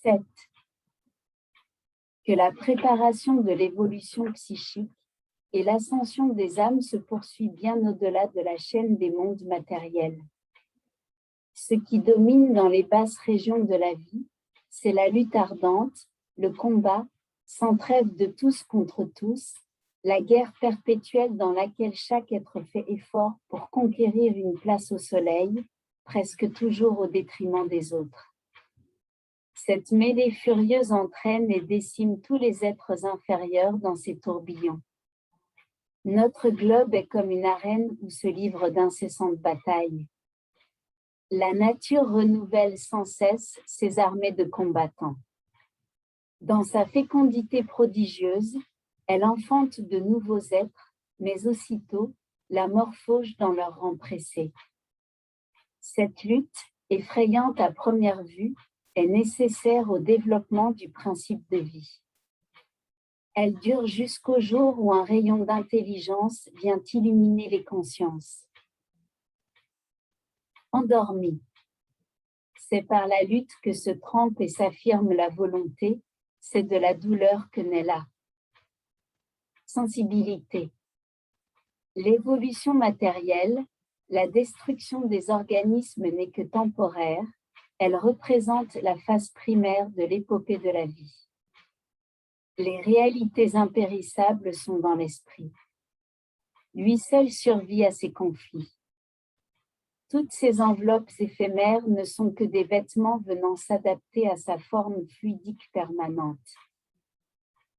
7. Que la préparation de l'évolution psychique et l'ascension des âmes se poursuit bien au-delà de la chaîne des mondes matériels. Ce qui domine dans les basses régions de la vie, c'est la lutte ardente, le combat, sans trêve de tous contre tous, la guerre perpétuelle dans laquelle chaque être fait effort pour conquérir une place au soleil, presque toujours au détriment des autres. Cette mêlée furieuse entraîne et décime tous les êtres inférieurs dans ses tourbillons. Notre globe est comme une arène où se livrent d'incessantes batailles. La nature renouvelle sans cesse ses armées de combattants. Dans sa fécondité prodigieuse, elle enfante de nouveaux êtres, mais aussitôt la mort fauche dans leur rang pressé. Cette lutte, effrayante à première vue, est nécessaire au développement du principe de vie. Elle dure jusqu'au jour où un rayon d'intelligence vient illuminer les consciences. Endormie. C'est par la lutte que se trempe et s'affirme la volonté, c'est de la douleur que naît là. Sensibilité. L'évolution matérielle, la destruction des organismes n'est que temporaire, elle représente la phase primaire de l'épopée de la vie. Les réalités impérissables sont dans l'esprit. Lui seul survit à ces conflits. Toutes ces enveloppes éphémères ne sont que des vêtements venant s'adapter à sa forme fluidique permanente.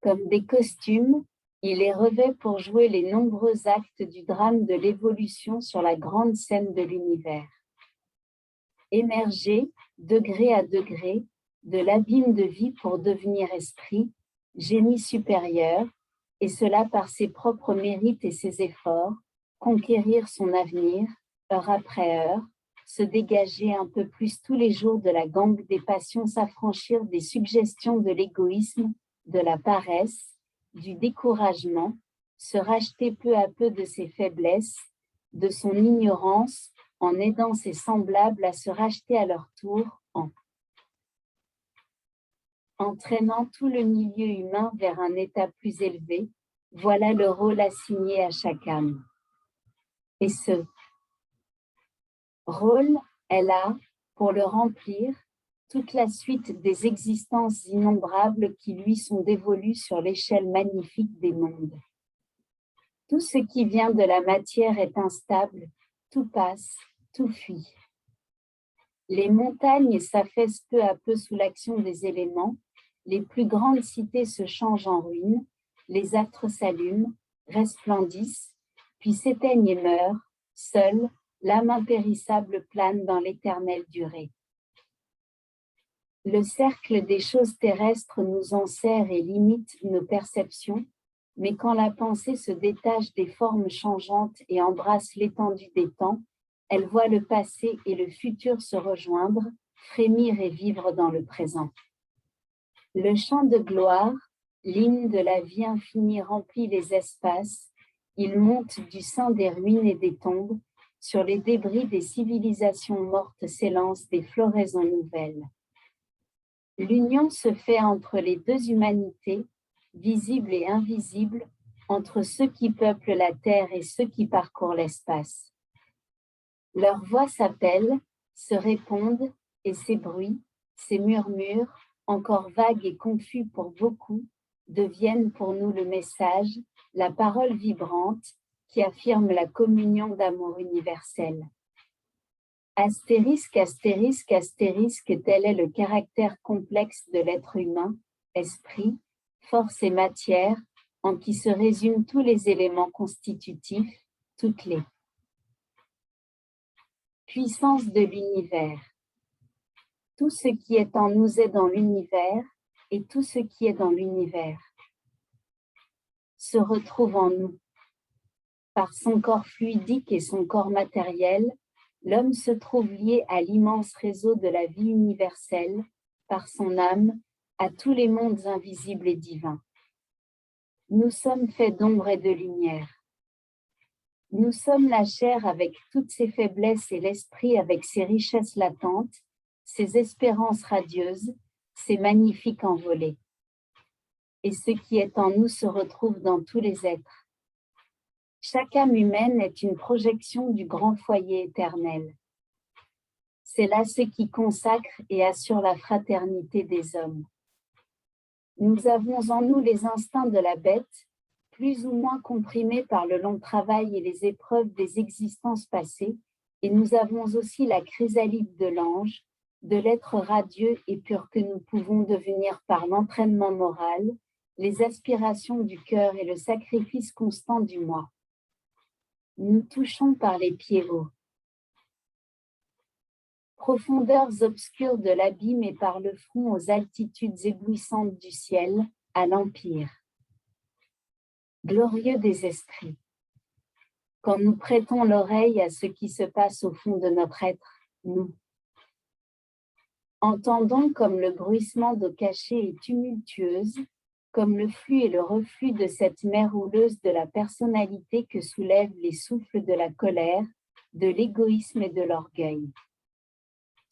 Comme des costumes, il les revêt pour jouer les nombreux actes du drame de l'évolution sur la grande scène de l'univers. Émerger, degré à degré, de l'abîme de vie pour devenir esprit, génie supérieur, et cela par ses propres mérites et ses efforts, conquérir son avenir, heure après heure, se dégager un peu plus tous les jours de la gangue des passions, s'affranchir des suggestions de l'égoïsme, de la paresse, du découragement, se racheter peu à peu de ses faiblesses, de son ignorance, en aidant ses semblables à se racheter à leur tour, en entraînant tout le milieu humain vers un état plus élevé, voilà le rôle assigné à chaque âme. Et ce rôle, elle a, pour le remplir, toute la suite des existences innombrables qui lui sont dévolues sur l'échelle magnifique des mondes. Tout ce qui vient de la matière est instable, tout passe, tout fuit. Les montagnes s'affaissent peu à peu sous l'action des éléments, les plus grandes cités se changent en ruines, les astres s'allument, resplendissent, puis s'éteignent et meurent, seule, l'âme impérissable plane dans l'éternelle durée. Le cercle des choses terrestres nous enserre et limite nos perceptions, mais quand la pensée se détache des formes changeantes et embrasse l'étendue des temps, elle voit le passé et le futur se rejoindre, frémir et vivre dans le présent. Le chant de gloire, l'hymne de la vie infinie remplit les espaces, il monte du sein des ruines et des tombes, sur les débris des civilisations mortes s'élancent des floraisons nouvelles. L'union se fait entre les deux humanités, visibles et invisibles, entre ceux qui peuplent la terre et ceux qui parcourent l'espace. Leurs voix s'appellent, se répondent, et ces bruits, ces murmures, encore vagues et confus pour beaucoup, deviennent pour nous le message, la parole vibrante qui affirme la communion d'amour universel. Astérisque, astérisque, astérisque, tel est le caractère complexe de l'être humain, esprit, force et matière, en qui se résument tous les éléments constitutifs, toutes les puissances de l'univers. Tout ce qui est en nous est dans l'univers, et tout ce qui est dans l'univers se retrouve en nous. Par son corps fluidique et son corps matériel, l'homme se trouve lié à l'immense réseau de la vie universelle, par son âme, à tous les mondes invisibles et divins. Nous sommes faits d'ombre et de lumière. Nous sommes la chair avec toutes ses faiblesses et l'esprit avec ses richesses latentes, ses espérances radieuses, c'est magnifique envolé. Et ce qui est en nous se retrouve dans tous les êtres. Chaque âme humaine est une projection du grand foyer éternel. C'est là ce qui consacre et assure la fraternité des hommes. Nous avons en nous les instincts de la bête, plus ou moins comprimés par le long travail et les épreuves des existences passées, et nous avons aussi la chrysalide de l'ange, de l'être radieux et pur que nous pouvons devenir par l'entraînement moral, les aspirations du cœur et le sacrifice constant du moi. Nous touchons par les pieds hauts. Profondeurs obscures de l'abîme et par le front aux altitudes éblouissantes du ciel, à l'empire. Glorieux des esprits, quand nous prêtons l'oreille à ce qui se passe au fond de notre être, nous. Entendons comme le bruissement d'eau cachée et tumultueuse, comme le flux et le reflux de cette mer houleuse de la personnalité que soulèvent les souffles de la colère, de l'égoïsme et de l'orgueil.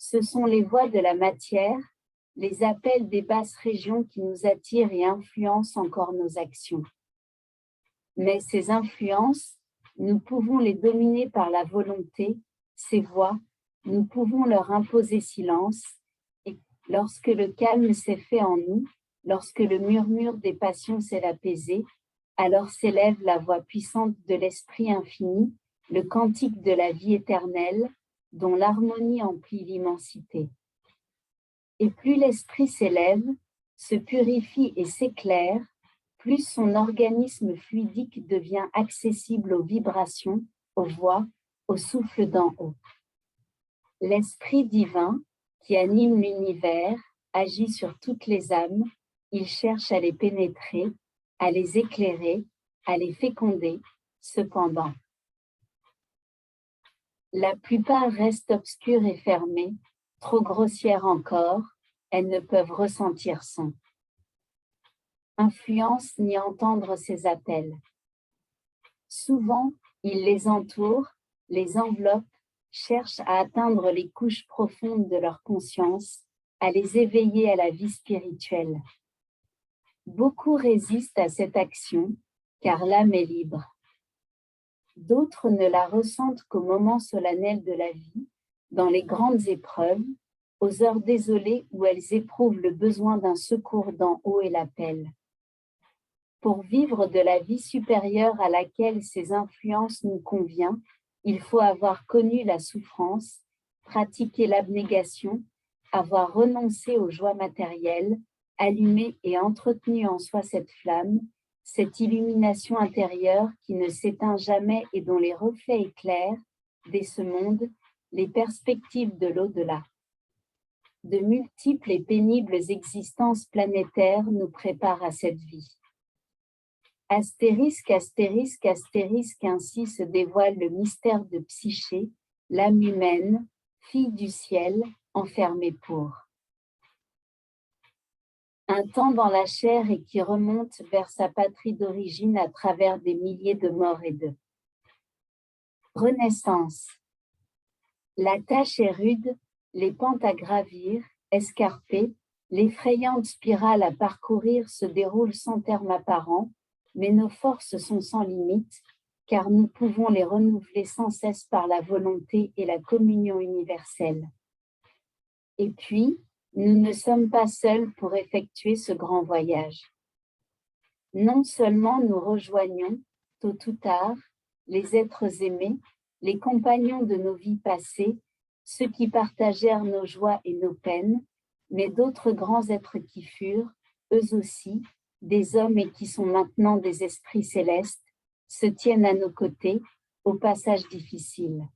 Ce sont les voix de la matière, les appels des basses régions qui nous attirent et influencent encore nos actions. Mais ces influences, nous pouvons les dominer par la volonté, ces voix, nous pouvons leur imposer silence, et lorsque le calme s'est fait en nous, lorsque le murmure des passions s'est apaisé, alors s'élève la voix puissante de l'Esprit infini, le cantique de la vie éternelle, dont l'harmonie emplit l'immensité. Et plus l'Esprit s'élève, se purifie et s'éclaire, plus son organisme fluidique devient accessible aux vibrations, aux voix, au souffle d'en haut. L'Esprit divin, qui anime l'univers, agit sur toutes les âmes. Il cherche à les pénétrer, à les éclairer, à les féconder. Cependant, la plupart restent obscures et fermées, trop grossières encore, elles ne peuvent ressentir son influence ni entendre ses appels. Souvent, il les entoure, les enveloppe, cherche à atteindre les couches profondes de leur conscience, à les éveiller à la vie spirituelle. Beaucoup résistent à cette action, car l'âme est libre. D'autres ne la ressentent qu'au moment solennel de la vie, dans les grandes épreuves, aux heures désolées où elles éprouvent le besoin d'un secours d'en haut et l'appel. Pour vivre de la vie supérieure à laquelle ces influences nous conviennent, il faut avoir connu la souffrance, pratiqué l'abnégation, avoir renoncé aux joies matérielles, allumé et entretenu en soi cette flamme, cette illumination intérieure qui ne s'éteint jamais et dont les reflets éclairent, dès ce monde, les perspectives de l'au-delà. De multiples et pénibles existences planétaires nous préparent à cette vie. Astérisque, astérisque, astérisque, ainsi se dévoile le mystère de Psyché, l'âme humaine, fille du ciel, enfermée pour un temps dans la chair et qui remonte vers sa patrie d'origine à travers des milliers de morts et de renaissance. La tâche est rude, les pentes à gravir, escarpées, l'effrayante spirale à parcourir se déroule sans terme apparent, mais nos forces sont sans limite, car nous pouvons les renouveler sans cesse par la volonté et la communion universelle. Et puis, nous ne sommes pas seuls pour effectuer ce grand voyage. Non seulement nous rejoignons, tôt ou tard, les êtres aimés, les compagnons de nos vies passées, ceux qui partagèrent nos joies et nos peines, mais d'autres grands êtres qui furent, eux aussi, des hommes et qui sont maintenant des esprits célestes, se tiennent à nos côtés, au passage difficile.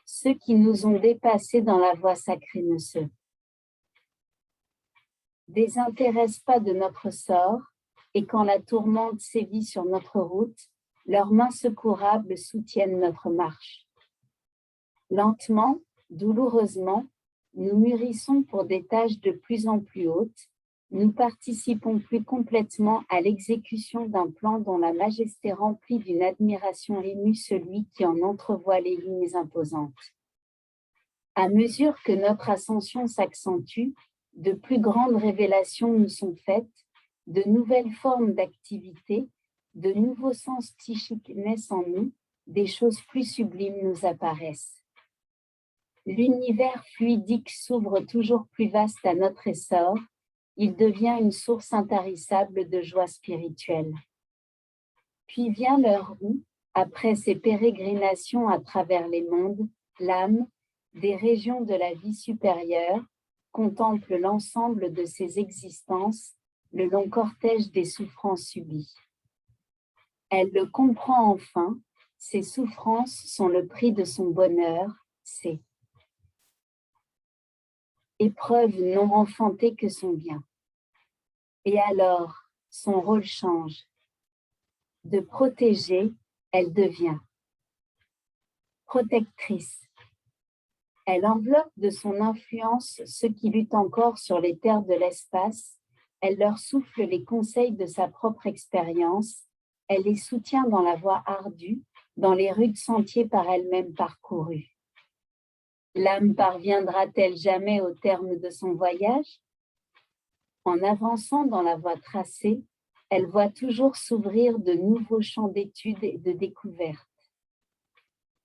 Ceux qui nous ont dépassés dans la voie sacrée ne se désintéressent pas de notre sort, et quand la tourmente sévit sur notre route, leurs mains secourables soutiennent notre marche. Lentement, douloureusement, nous mûrissons pour des tâches de plus en plus hautes, nous participons plus complètement à l'exécution d'un plan dont la majesté remplit d'une admiration émue celui qui en entrevoit les lignes imposantes. À mesure que notre ascension s'accentue, de plus grandes révélations nous sont faites, de nouvelles formes d'activité, de nouveaux sens psychiques naissent en nous, des choses plus sublimes nous apparaissent. L'univers fluidique s'ouvre toujours plus vaste à notre essor, il devient une source intarissable de joie spirituelle. Puis vient l'heure où, après ces pérégrinations à travers les mondes, l'âme, des régions de la vie supérieure, contemple l'ensemble de ses existences, le long cortège des souffrances subies. Elle le comprend enfin, ses souffrances sont le prix de son bonheur, c'est épreuve non enfantée que son bien. Et alors, son rôle change. De protéger, elle devient protectrice. Elle enveloppe de son influence ceux qui luttent encore sur les terres de l'espace, elle leur souffle les conseils de sa propre expérience, elle les soutient dans la voie ardue, dans les rudes sentiers par elle-même parcourus. L'âme parviendra-t-elle jamais au terme de son voyage? En avançant dans la voie tracée, elle voit toujours s'ouvrir de nouveaux champs d'études et de découvertes.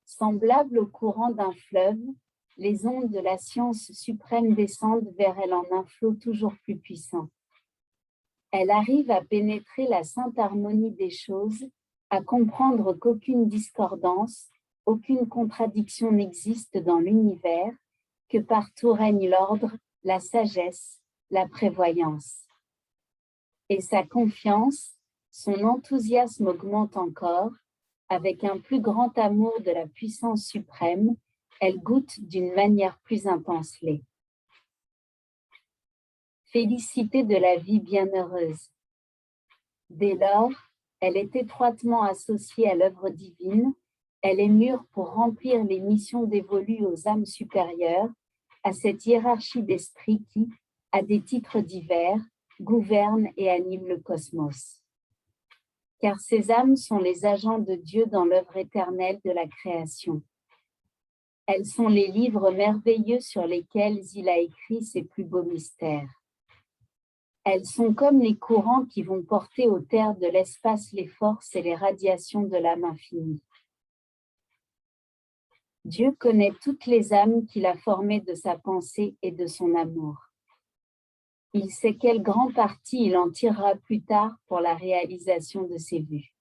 Semblable au courant d'un fleuve, les ondes de la science suprême descendent vers elle en un flot toujours plus puissant. Elle arrive à pénétrer la sainte harmonie des choses, à comprendre qu'aucune discordance, aucune contradiction n'existe dans l'univers, que partout règne l'ordre, la sagesse, la prévoyance. Et sa confiance, son enthousiasme augmente encore, avec un plus grand amour de la puissance suprême, elle goûte d'une manière plus intense lait. Félicité de la vie bienheureuse. Dès lors, elle est étroitement associée à l'œuvre divine, elle est mûre pour remplir les missions dévolues aux âmes supérieures, à cette hiérarchie d'esprit qui, à des titres divers, gouverne et anime le cosmos. Car ces âmes sont les agents de Dieu dans l'œuvre éternelle de la création. Elles sont les livres merveilleux sur lesquels il a écrit ses plus beaux mystères. Elles sont comme les courants qui vont porter aux terres de l'espace les forces et les radiations de l'âme infinie. Dieu connaît toutes les âmes qu'il a formées de sa pensée et de son amour. Il sait quel grand parti il en tirera plus tard pour la réalisation de ses vues.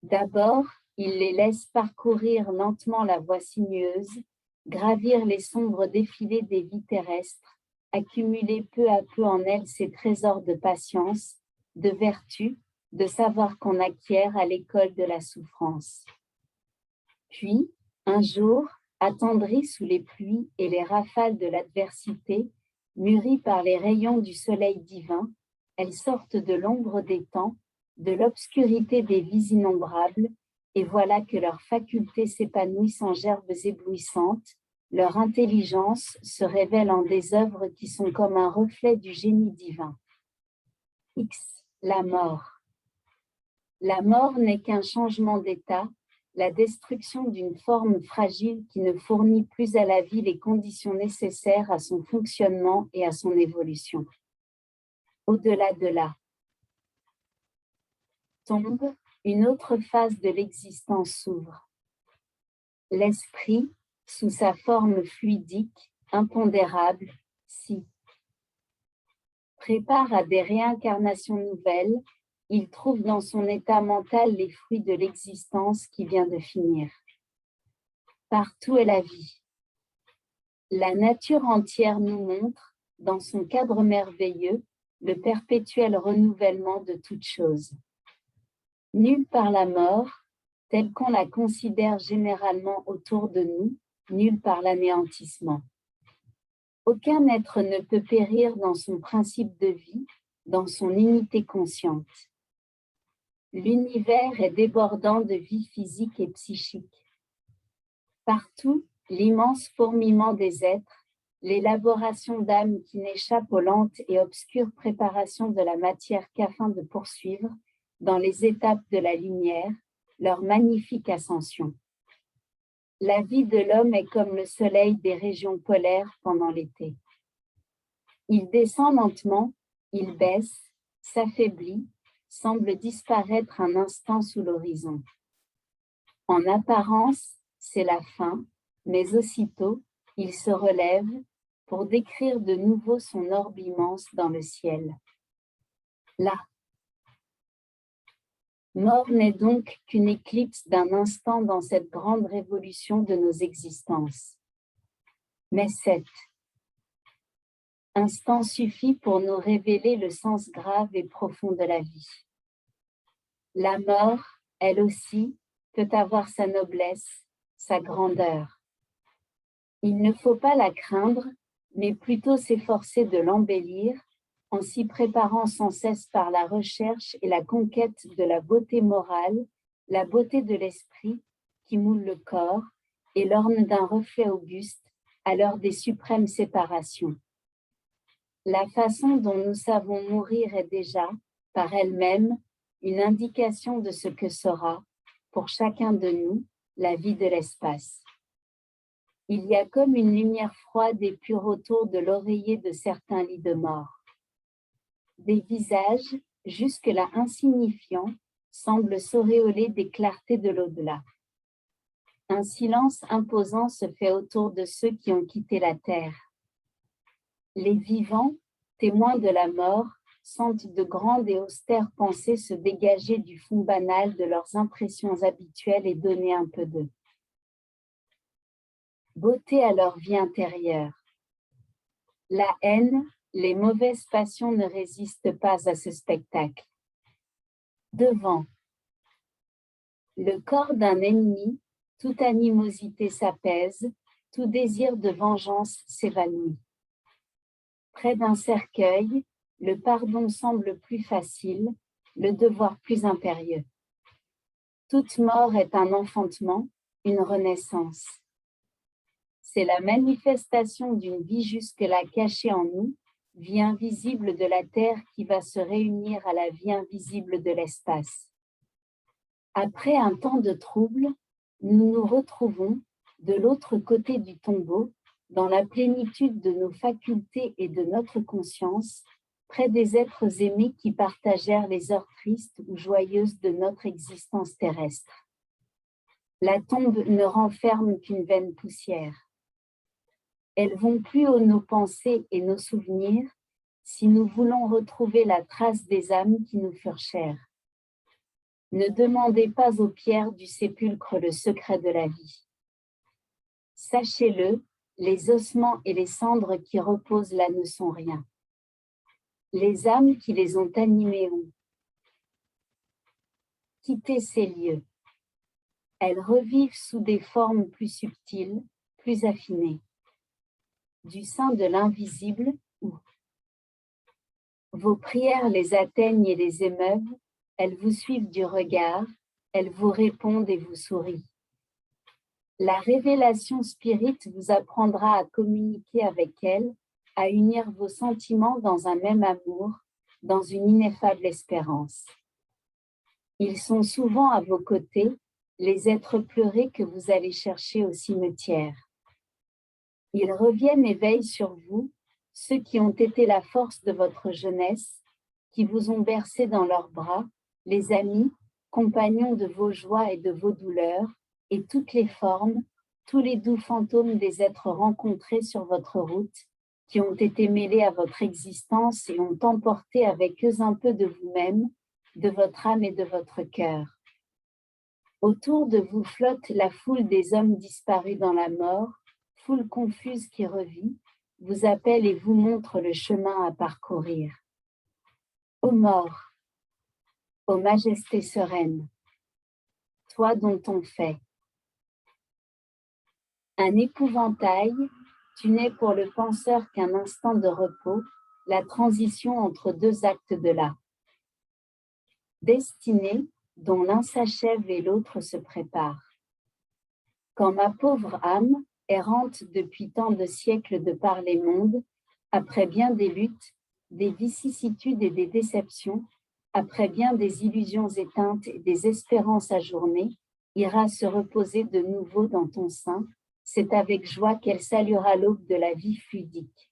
D'abord, il les laisse parcourir lentement la voie sinueuse, gravir les sombres défilés des vies terrestres, accumuler peu à peu en elles ces trésors de patience, de vertu, de savoir qu'on acquiert à l'école de la souffrance. Puis, un jour, attendrie sous les pluies et les rafales de l'adversité, mûries par les rayons du soleil divin, elles sortent de l'ombre des temps, de l'obscurité des vies innombrables, et voilà que leurs facultés s'épanouissent en gerbes éblouissantes, leur intelligence se révèle en des œuvres qui sont comme un reflet du génie divin. X, la mort. La mort n'est qu'un changement d'état, la destruction d'une forme fragile qui ne fournit plus à la vie les conditions nécessaires à son fonctionnement et à son évolution. Au-delà de là, tombe, une autre phase de l'existence s'ouvre. L'esprit, sous sa forme fluidique, impondérable, si prépare à des réincarnations nouvelles, il trouve dans son état mental les fruits de l'existence qui vient de finir. Partout est la vie. La nature entière nous montre, dans son cadre merveilleux, le perpétuel renouvellement de toutes choses. Nulle part la mort, telle qu'on la considère généralement autour de nous, nulle part l'anéantissement. Aucun être ne peut périr dans son principe de vie, dans son unité consciente. L'univers est débordant de vie physique et psychique. Partout, l'immense fourmillement des êtres, l'élaboration d'âmes qui n'échappent aux lentes et obscures préparations de la matière qu'afin de poursuivre, dans les étapes de la lumière, leur magnifique ascension. La vie de l'homme est comme le soleil des régions polaires pendant l'été. Il descend lentement, il baisse, s'affaiblit, semble disparaître un instant sous l'horizon. En apparence, c'est la fin, mais aussitôt, il se relève pour décrire de nouveau son orbe immense dans le ciel. Là. Mort n'est donc qu'une éclipse d'un instant dans cette grande révolution de nos existences. Mais cet instant suffit pour nous révéler le sens grave et profond de la vie. La mort, elle aussi, peut avoir sa noblesse, sa grandeur. Il ne faut pas la craindre, mais plutôt s'efforcer de l'embellir en s'y préparant sans cesse par la recherche et la conquête de la beauté morale, la beauté de l'esprit qui moule le corps et l'orne d'un reflet auguste à l'heure des suprêmes séparations. La façon dont nous savons mourir est déjà, par elle-même, une indication de ce que sera, pour chacun de nous, la vie de l'espace. Il y a comme une lumière froide et pure autour de l'oreiller de certains lits de mort. Des visages, jusque-là insignifiants, semblent s'auréoler des clartés de l'au-delà. Un silence imposant se fait autour de ceux qui ont quitté la terre. Les vivants, témoins de la mort, sentent de grandes et austères pensées se dégager du fond banal de leurs impressions habituelles et donner un peu d'eux. Beauté à leur vie intérieure. La haine, les mauvaises passions ne résistent pas à ce spectacle. Devant le corps d'un ennemi, toute animosité s'apaise, tout désir de vengeance s'évanouit. Près d'un cercueil, le pardon semble plus facile, le devoir plus impérieux. Toute mort est un enfantement, une renaissance. C'est la manifestation d'une vie jusque-là cachée en nous, vie invisible de la terre qui va se réunir à la vie invisible de l'espace. Après un temps de trouble, nous nous retrouvons de l'autre côté du tombeau, dans la plénitude de nos facultés et de notre conscience, près des êtres aimés qui partagèrent les heures tristes ou joyeuses de notre existence terrestre. La tombe ne renferme qu'une vaine poussière. Elles vont plus haut nos pensées et nos souvenirs si nous voulons retrouver la trace des âmes qui nous furent chères. Ne demandez pas aux pierres du sépulcre le secret de la vie. Sachez-le, les ossements et les cendres qui reposent là ne sont rien. Les âmes qui les ont animées ont quitté ces lieux. Elles revivent sous des formes plus subtiles, plus affinées. Du sein de l'invisible, où vos prières les atteignent et les émeuvent, elles vous suivent du regard, elles vous répondent et vous sourient. La révélation spirite vous apprendra à communiquer avec elles, à unir vos sentiments dans un même amour, dans une ineffable espérance. Ils sont souvent à vos côtés, les êtres pleurés que vous allez chercher au cimetière. Ils reviennent et veillent sur vous, ceux qui ont été la force de votre jeunesse, qui vous ont bercé dans leurs bras, les amis, compagnons de vos joies et de vos douleurs, et toutes les formes, tous les doux fantômes des êtres rencontrés sur votre route, qui ont été mêlés à votre existence et ont emporté avec eux un peu de vous-même, de votre âme et de votre cœur. Autour de vous flotte la foule des hommes disparus dans la mort, foule confuse qui revit, vous appelle et vous montre le chemin à parcourir. Ô mort, ô majesté sereine, toi dont on fait un épouvantail, tu n'es pour le penseur qu'un instant de repos, la transition entre deux actes de l'art. Destinée dont l'un s'achève et l'autre se prépare. Quand ma pauvre âme, errante depuis tant de siècles de par les mondes, après bien des luttes, des vicissitudes et des déceptions, après bien des illusions éteintes et des espérances ajournées, ira se reposer de nouveau dans ton sein, c'est avec joie qu'elle saluera l'aube de la vie fluidique.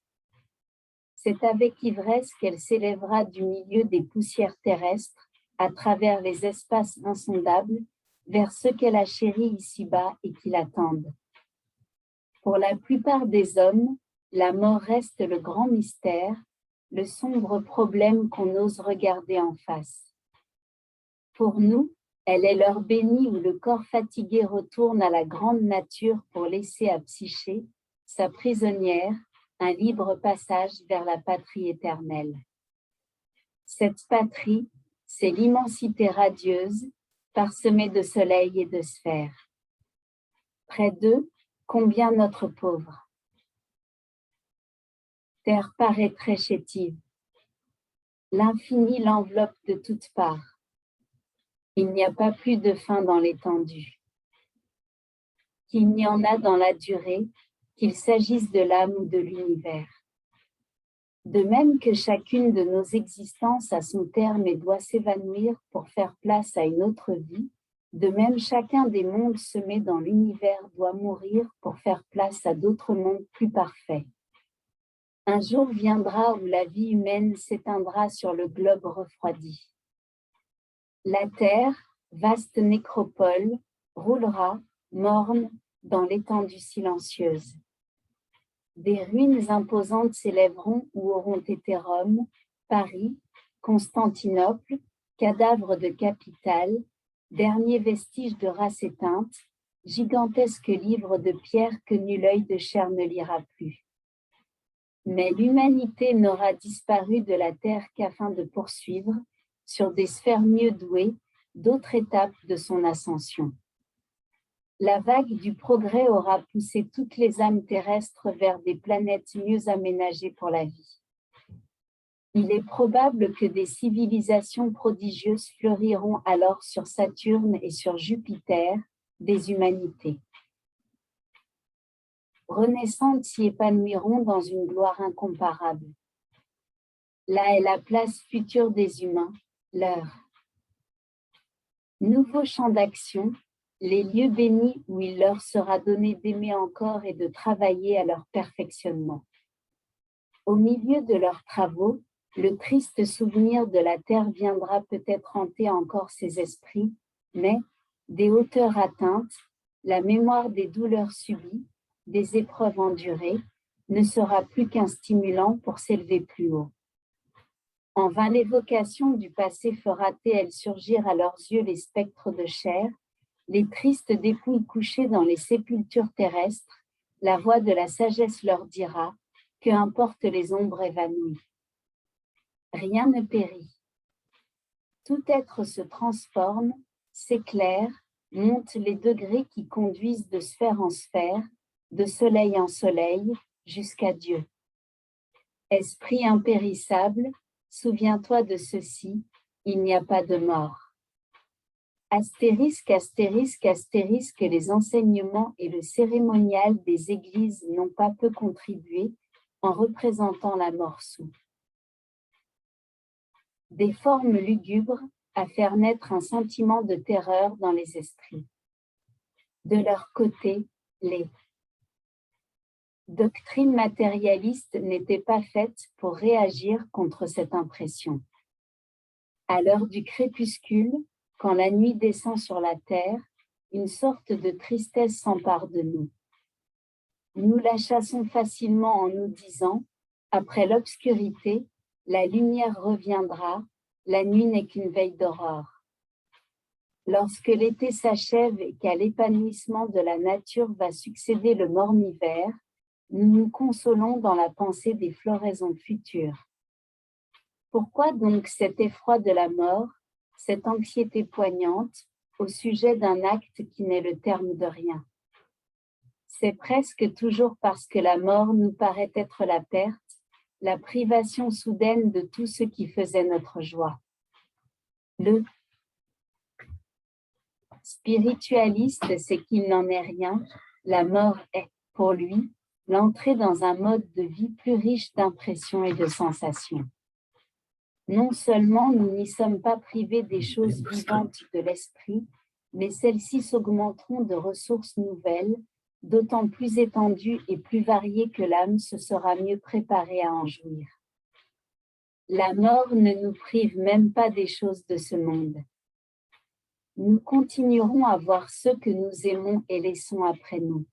C'est avec ivresse qu'elle s'élèvera du milieu des poussières terrestres, à travers les espaces insondables, vers ceux qu'elle a chéris ici-bas et qui l'attendent. Pour la plupart des hommes, la mort reste le grand mystère, le sombre problème qu'on ose regarder en face. Pour nous, elle est l'heure bénie où le corps fatigué retourne à la grande nature pour laisser à Psyché, sa prisonnière, un libre passage vers la patrie éternelle. Cette patrie, c'est l'immensité radieuse, parsemée de soleil et de sphères. Près d'eux, combien notre pauvre. Terre paraît très chétive. L'infini l'enveloppe de toutes parts. Il n'y a pas plus de fin dans l'étendue. Qu'il n'y en a dans la durée, qu'il s'agisse de l'âme ou de l'univers. De même que chacune de nos existences a son terme et doit s'évanouir pour faire place à une autre vie, de même chacun des mondes semés dans l'univers doit mourir pour faire place à d'autres mondes plus parfaits. Un jour viendra où la vie humaine s'éteindra sur le globe refroidi. La terre, vaste nécropole, roulera, morne, dans l'étendue silencieuse. Des ruines imposantes s'élèveront où auront été Rome, Paris, Constantinople, cadavres de capitales, derniers vestiges de race éteinte, gigantesques livres de pierre que nul œil de chair ne lira plus. Mais l'humanité n'aura disparu de la terre qu'afin de poursuivre, sur des sphères mieux douées, d'autres étapes de son ascension. La vague du progrès aura poussé toutes les âmes terrestres vers des planètes mieux aménagées pour la vie. Il est probable que des civilisations prodigieuses fleuriront alors sur Saturne et sur Jupiter, des humanités. Renaissantes s'y épanouiront dans une gloire incomparable. Là est la place future des humains, leur. Nouveau champ d'action, les lieux bénis où il leur sera donné d'aimer encore et de travailler à leur perfectionnement. Au milieu de leurs travaux, le triste souvenir de la terre viendra peut-être hanter encore ses esprits, mais, des hauteurs atteintes, la mémoire des douleurs subies, des épreuves endurées, ne sera plus qu'un stimulant pour s'élever plus haut. En vain l'évocation du passé fera-t-elle surgir à leurs yeux les spectres de chair, les tristes dépouilles couchées dans les sépultures terrestres, la voix de la sagesse leur dira, que importent les ombres évanouies. Rien ne périt. Tout être se transforme, s'éclaire, monte les degrés qui conduisent de sphère en sphère, de soleil en soleil, jusqu'à Dieu. Esprit impérissable, souviens-toi de ceci, il n'y a pas de mort. Astérisque, astérisque, astérisque, les enseignements et le cérémonial des églises n'ont pas peu contribué en représentant la mort sous. Des formes lugubres à faire naître un sentiment de terreur dans les esprits. De leur côté, les doctrines matérialistes n'étaient pas faites pour réagir contre cette impression. À l'heure du crépuscule, quand la nuit descend sur la terre, une sorte de tristesse s'empare de nous. Nous la chassons facilement en nous disant, après l'obscurité, la lumière reviendra, la nuit n'est qu'une veille d'aurore. Lorsque l'été s'achève et qu'à l'épanouissement de la nature va succéder le morne hiver, nous nous consolons dans la pensée des floraisons futures. Pourquoi donc cet effroi de la mort, cette anxiété poignante au sujet d'un acte qui n'est le terme de rien? C'est presque toujours parce que la mort nous paraît être la perte, la privation soudaine de tout ce qui faisait notre joie. Le spiritualiste sait qu'il n'en est rien, la mort est, pour lui, l'entrée dans un mode de vie plus riche d'impressions et de sensations. Non seulement nous n'y sommes pas privés des choses vivantes de l'esprit, mais celles-ci s'augmenteront de ressources nouvelles, d'autant plus étendues et plus variées que l'âme se sera mieux préparée à en jouir. La mort ne nous prive même pas des choses de ce monde. Nous continuerons à voir ceux que nous aimons et laissons après nous.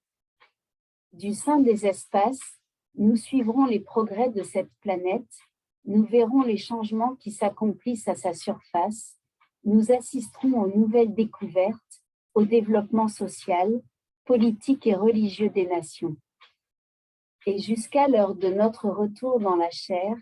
Du sein des espaces, nous suivrons les progrès de cette planète, nous verrons les changements qui s'accomplissent à sa surface, nous assisterons aux nouvelles découvertes, au développement social, politique et religieux des nations. Et jusqu'à l'heure de notre retour dans la chair,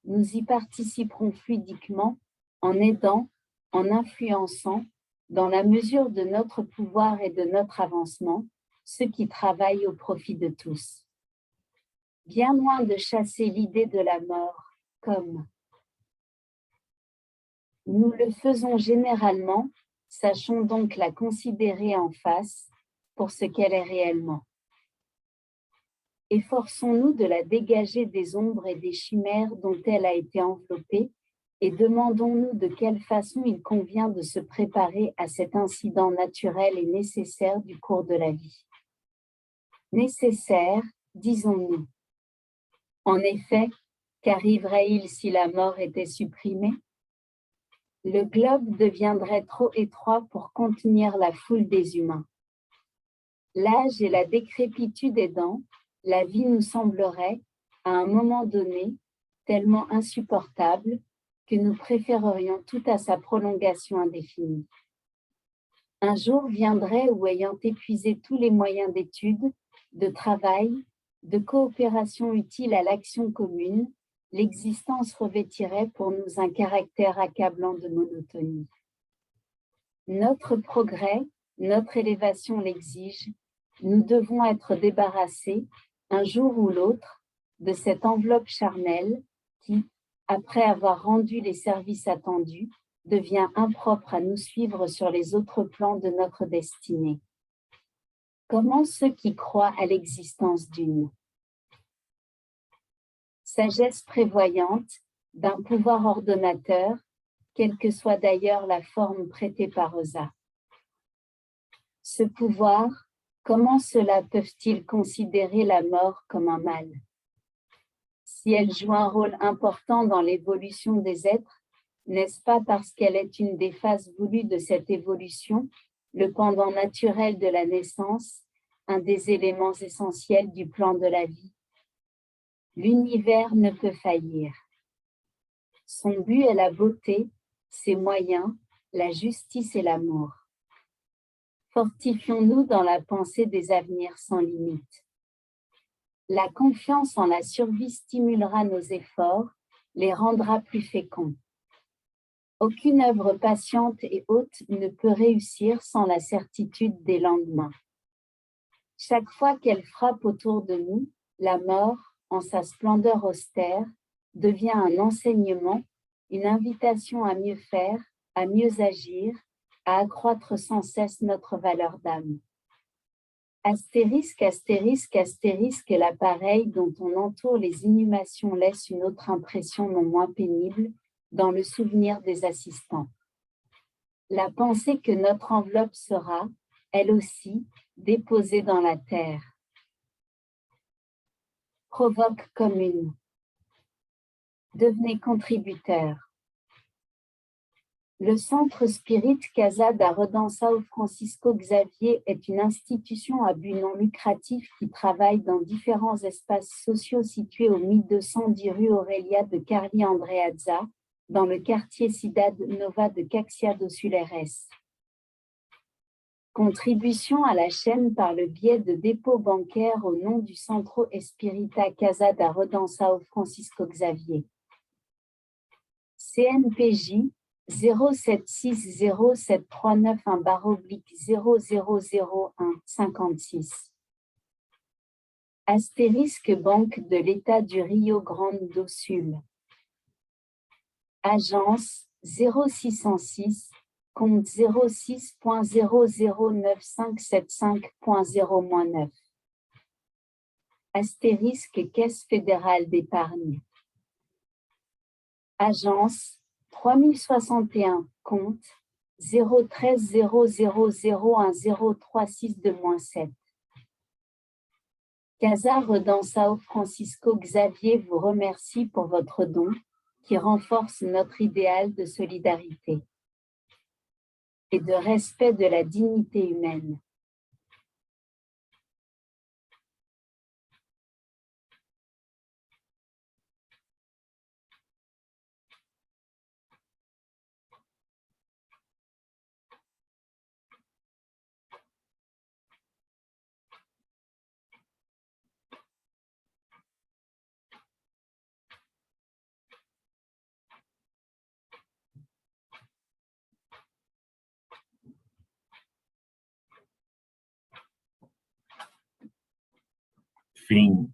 nous y participerons fluidiquement en aidant, en influençant, dans la mesure de notre pouvoir et de notre avancement, ceux qui travaillent au profit de tous. Bien loin de chasser l'idée de la mort comme nous le faisons généralement, sachons donc la considérer en face pour ce qu'elle est réellement. Efforçons-nous de la dégager des ombres et des chimères dont elle a été enveloppée et demandons-nous de quelle façon il convient de se préparer à cet incident naturel et nécessaire du cours de la vie. Nécessaire, disons-nous. En effet, qu'arriverait-il si la mort était supprimée? Le globe deviendrait trop étroit pour contenir la foule des humains. L'âge et la décrépitude aidant, la vie nous semblerait, à un moment donné, tellement insupportable que nous préférerions tout à sa prolongation indéfinie. Un jour viendrait où, ayant épuisé tous les moyens d'étude, de travail, de coopération utile à l'action commune, l'existence revêtirait pour nous un caractère accablant de monotonie. Notre progrès, notre élévation l'exige, nous devons être débarrassés, un jour ou l'autre, de cette enveloppe charnelle qui, après avoir rendu les services attendus, devient impropre à nous suivre sur les autres plans de notre destinée. Comment ceux qui croient à l'existence d'une sagesse prévoyante d'un pouvoir ordonnateur, quelle que soit d'ailleurs la forme prêtée par Oza. Ce pouvoir, comment cela peuvent-ils considérer la mort comme un mal? Si elle joue un rôle important dans l'évolution des êtres, n'est-ce pas parce qu'elle est une des phases voulues de cette évolution, le pendant naturel de la naissance, un des éléments essentiels du plan de la vie? L'univers ne peut faillir. Son but est la beauté, ses moyens, la justice et l'amour. Fortifions-nous dans la pensée des avenirs sans limite. La confiance en la survie stimulera nos efforts, les rendra plus féconds. Aucune œuvre patiente et haute ne peut réussir sans la certitude des lendemains. Chaque fois qu'elle frappe autour de nous, la mort, en sa splendeur austère, devient un enseignement, une invitation à mieux faire, à mieux agir, à accroître sans cesse notre valeur d'âme. Astérisque, astérisque, astérisque, l'appareil dont on entoure les inhumations laisse une autre impression non moins pénible dans le souvenir des assistants. La pensée que notre enveloppe sera, elle aussi, déposée dans la terre. Provoque commune. Devenez contributeur. Le Centre Spirit Casa da Redenção Francisco Xavier est une institution à but non lucratif qui travaille dans différents espaces sociaux situés au 1210 rue Aurelia de Carli Andreazza, dans le quartier Cidade Nova de Caxias do Sul-Aires. Contribution à la chaîne par le biais de dépôts bancaires au nom du Centro Espírita Casa da Redenção Francisco Xavier. CNPJ 0760739-000156. Astérisque Banque de l'État du Rio Grande do Sul. Agence 0606, compte 06.009575.0-9. Astérisque Caisse fédérale d'épargne. Agence 3061, compte 01300010362-7. Casa Redenção Francisco Xavier vous remercie pour votre don qui renforce notre idéal de solidarité et de respect de la dignité humaine. Fim.